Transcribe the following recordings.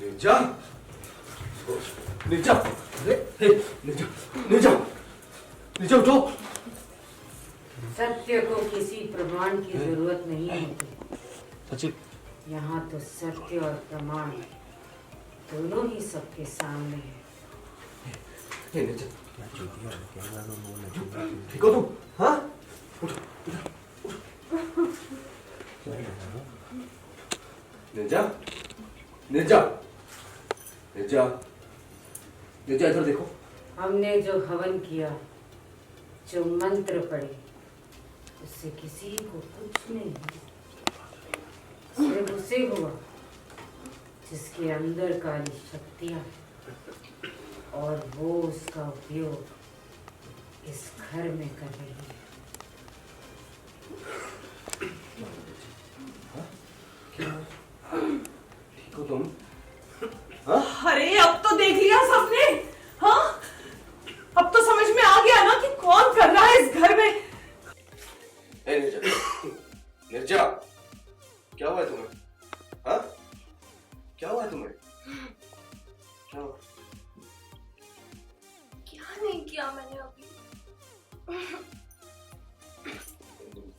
निर्जा, निर्जा, हे, निर्जा, निर्जा, निर्जा उठो। सत्य को किसी प्रमाण की जरूरत नहीं होती। सचिन, यहाँ तो सत्य और प्रमाण दोनों ही सबके सामने है। हे निर्जा, ठीक हो तुम? हाँ? उठो, निर्जा, निर्जा, निर्जा, निर्जा इधर देखो। हमने जो हवन किया, जो मंत्र पढ़े, उससे किसी को कुछ नहीं हुआ। सिर्फ उसे हुआ जिसके अंदर काली शक्तियां हैं और वो उसका उपयोग इस घर में कर रही है। ठीक हो तुम? हाँ? अरे अब तो देख लिया सबने। हाँ, अब तो समझ में आ गया ना कि कौन कर रहा है इस घर में। निर्जा, निर्जा, क्या हुआ है तुम्हें? हाँ? क्या हुआ है तुम्हें? क्या हुआ? क्या नहीं किया मैंने अभी।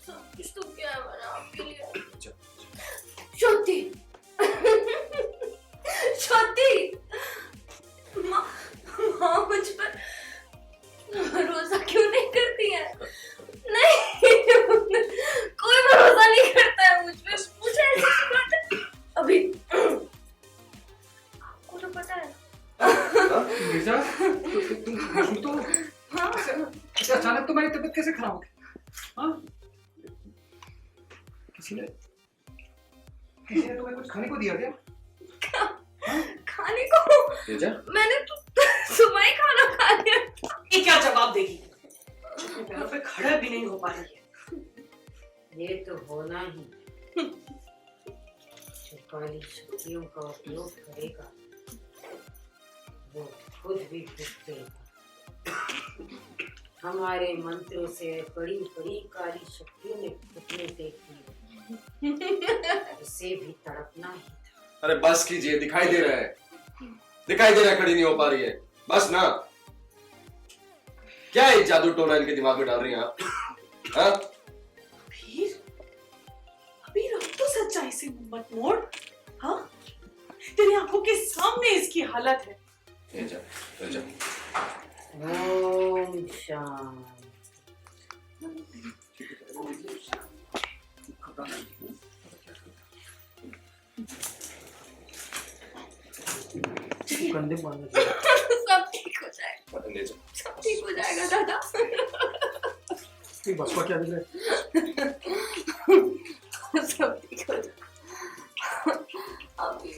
सब कुछ तो किया है मैंने आपके लिए। श्रुति, श्रुति, माँ मुझ पर भरोसा क्यों नहीं करती है? नहीं, कोई भरोसा नहीं करता है मुझ पे। मुझे ऐसी बात है अभी। आपको तो पता है। निर्जा, तुम तो हाँ, अच्छा अचानक तुम्हारी तबीयत कैसे खराब हो गई? हाँ? किसी ने तुम्हें कुछ खाने को दिया क्या? खाने को निर्जा, मैंने तो सुबह ही खाना खा लिया। ये क्या जवाब देगी? अपने पैरों पे खड़ा भी नहीं हो पा रही है। ये तो होना ही, जो काली शक्तियों का उपयोग करेगा वो खुद भी भुगतेगा। हमारे मंत्रों से बड़ी बड़ी काली शक्तियों ने घुटने टेक दिए। इसे भी तड़पना ही था। अरे बस कीजिए, दिखाई दे रहा है, दिखाई दे रहा है, खड़ी नहीं हो पा रही है, बस ना। क्या है जादू टोना इनके दिमाग में डाल रही हैं आप? हाँ? अबीर अब तो सच्चाई से मुंह मत मोड़। हाँ, तेरी आंखों के सामने इसकी हालत है। निर्जा, निर्जा, ओम शांति। कंधे बांध सब ठीक हो जाएगा, निर्जा, सब ठीक हो जाएगा दादा। के बस का क्या दिख रहा है? सब ठीक हो जाएगा अभी।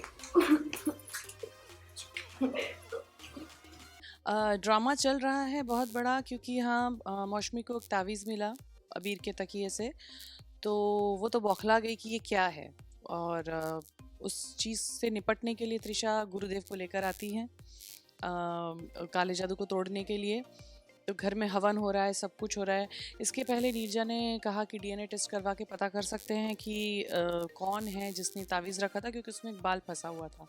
ड्रामा चल रहा है बहुत बड़ा, क्योंकि यहाँ मौसमी को एक तावीज़ मिला अबीर के तकिए से, तो वो तो बौखला गई कि ये क्या है। और उस चीज़ से निपटने के लिए त्रिशा गुरुदेव को लेकर आती हैं काले जादू को तोड़ने के लिए। तो घर में हवन हो रहा है, सब कुछ हो रहा है। इसके पहले नीरजा ने कहा कि डीएनए टेस्ट करवा के पता कर सकते हैं कि कौन है जिसने तावीज़ रखा था, क्योंकि उसमें एक बाल फंसा हुआ था।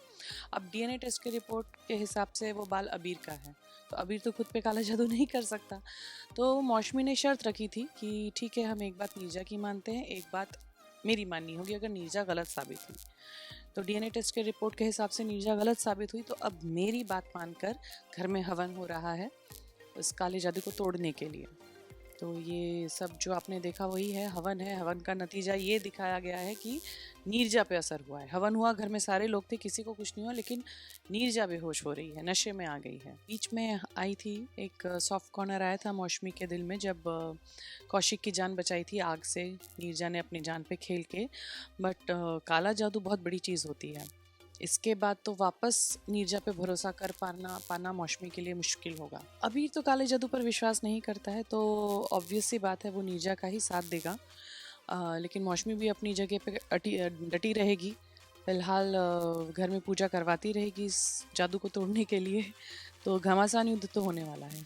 अब डीएनए टेस्ट के रिपोर्ट के हिसाब से वो बाल अबीर का है, तो अबीर तो खुद पे काला जादू नहीं कर सकता। तो मौसमी ने शर्त रखी थी कि ठीक है, हम एक बात नीरजा की मानते हैं, एक बात मेरी माननी होगी अगर नीरजा गलत साबित हुई। तो डीएनए टेस्ट के रिपोर्ट के हिसाब से नीरजा गलत साबित हुई, तो अब मेरी बात मानकर घर में हवन हो रहा है इस काले जादू को तोड़ने के लिए। तो ये सब जो आपने देखा वही है, हवन है। हवन का नतीजा ये दिखाया गया है कि नीरजा पे असर हुआ है। हवन हुआ, घर में सारे लोग थे, किसी को कुछ नहीं हुआ, लेकिन नीरजा बेहोश हो रही है, नशे में आ गई है। बीच में आई थी एक सॉफ्ट कॉर्नर आया था मौसमी के दिल में, जब कौशिक की जान बचाई थी आग से नीरजा ने अपनी जान पे खेल के। बट काला जादू बहुत बड़ी चीज़ होती है। इसके बाद तो वापस नीरजा पे भरोसा कर पाना मौसमी के लिए मुश्किल होगा। अबीर तो काले जादू पर विश्वास नहीं करता है, तो ऑब्वियस सी बात है वो नीरजा का ही साथ देगा। लेकिन मौसमी भी अपनी जगह पे डटी रहेगी। फिलहाल घर में पूजा करवाती रहेगी इस जादू को तोड़ने के लिए। तो घमासान युद्ध तो होने वाला है।